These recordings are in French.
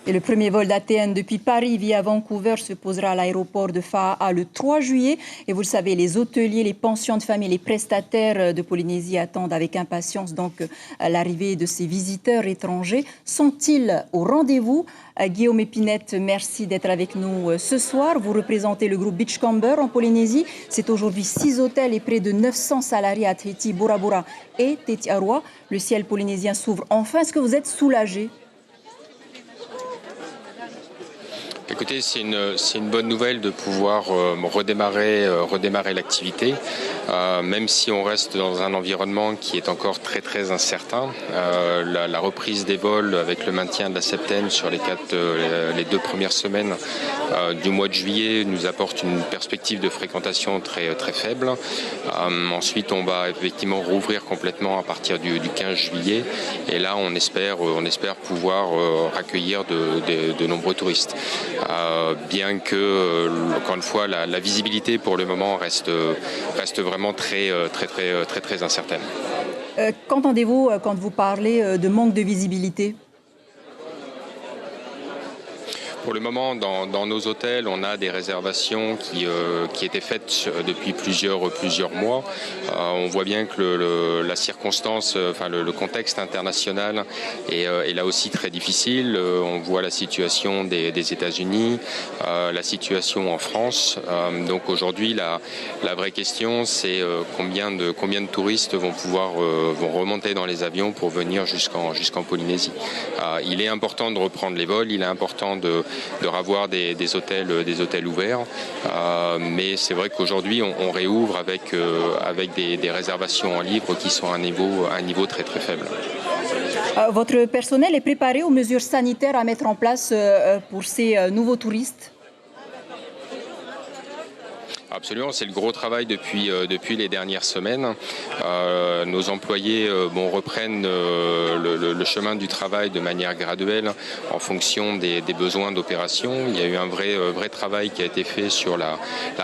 Et le premier vol d'ATN depuis Paris via Vancouver se posera à l'aéroport de Fa'a le 3 juillet. Et vous le savez, les hôteliers, les pensions de famille, les prestataires de Polynésie attendent avec impatience donc l'arrivée de ces visiteurs étrangers. Sont-ils au rendez-vous? Guillaume Épinette, merci d'être avec nous ce soir. Vous représentez le groupe Beachcomber en Polynésie. C'est aujourd'hui 6 hôtels et près de 900 salariés à Tahiti, Bora Bora et Tetiaroa. Le ciel polynésien s'ouvre enfin. Est-ce que vous êtes soulagé? Écoutez, c'est une bonne nouvelle de pouvoir redémarrer l'activité, même si on reste dans un environnement qui est encore très incertain. La reprise des vols avec le maintien de la septaine sur les 2 premières semaines du mois de juillet nous apporte une perspective de fréquentation très faible. Ensuite, on va effectivement rouvrir complètement à partir du 15 juillet, et là on espère pouvoir accueillir de nombreux touristes. Bien que, encore une fois, la visibilité pour le moment reste vraiment très incertaine. Qu'entendez-vous quand vous parlez de manque de visibilité ? Pour le moment, dans nos hôtels, on a des réservations qui étaient faites depuis plusieurs mois. On voit bien que la circonstance, le contexte international est là aussi très difficile. On voit la situation des États-Unis, la situation en France. Donc aujourd'hui, la vraie question, c'est combien de touristes vont remonter dans les avions pour venir jusqu'en Polynésie. Il est important de reprendre les vols, il est important de revoir des hôtels ouverts, mais c'est vrai qu'aujourd'hui on réouvre avec des réservations en livres qui sont à un niveau très faible. Votre personnel est préparé aux mesures sanitaires à mettre en place pour ces nouveaux touristes ? Absolument, c'est le gros travail depuis les dernières semaines. Nos employés reprennent le chemin du travail de manière graduelle en fonction des besoins d'opération. Il y a eu un vrai travail qui a été fait sur la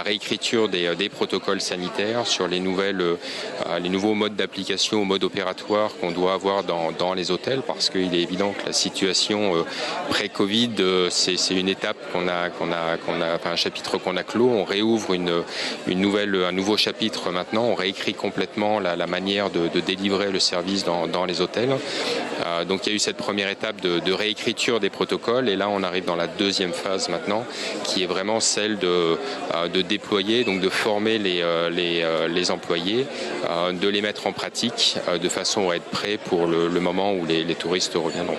réécriture des protocoles sanitaires, sur les nouveaux modes d'application, modes opératoires qu'on doit avoir dans les hôtels, parce qu'il est évident que la situation pré-Covid, c'est une étape un chapitre qu'on a clos. On réouvre un nouveau chapitre maintenant. On réécrit complètement la manière de délivrer le service dans les hôtels. Donc il y a eu cette première étape de réécriture des protocoles, et là on arrive dans la deuxième phase maintenant, qui est vraiment celle de déployer, donc de former les employés, de les mettre en pratique de façon à être prêts pour le moment où les touristes reviendront.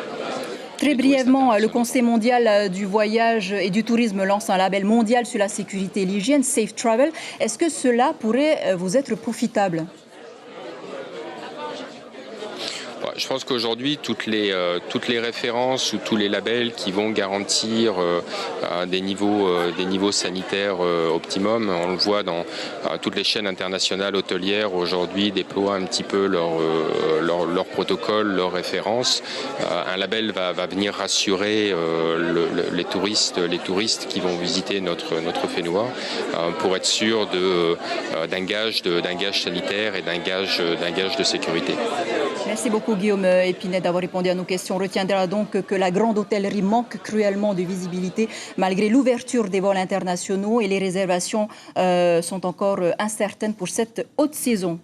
Très brièvement, le Conseil mondial du voyage et du tourisme lance un label mondial sur la sécurité et l'hygiène, Safe Travel. Est-ce que cela pourrait vous être profitable ? Je pense qu'aujourd'hui, toutes les références ou tous les labels qui vont garantir des niveaux sanitaires optimum, on le voit dans toutes les chaînes internationales hôtelières aujourd'hui déploient un petit peu leurs protocoles, leurs références. Un label va venir rassurer les touristes qui vont visiter notre Whenua pour être sûr d'un gage sanitaire et d'un gage de sécurité. Merci beaucoup Guillaume Épinette d'avoir répondu à nos questions. On retiendra donc que la grande hôtellerie manque cruellement de visibilité malgré l'ouverture des vols internationaux, et les réservations sont encore incertaines pour cette haute saison.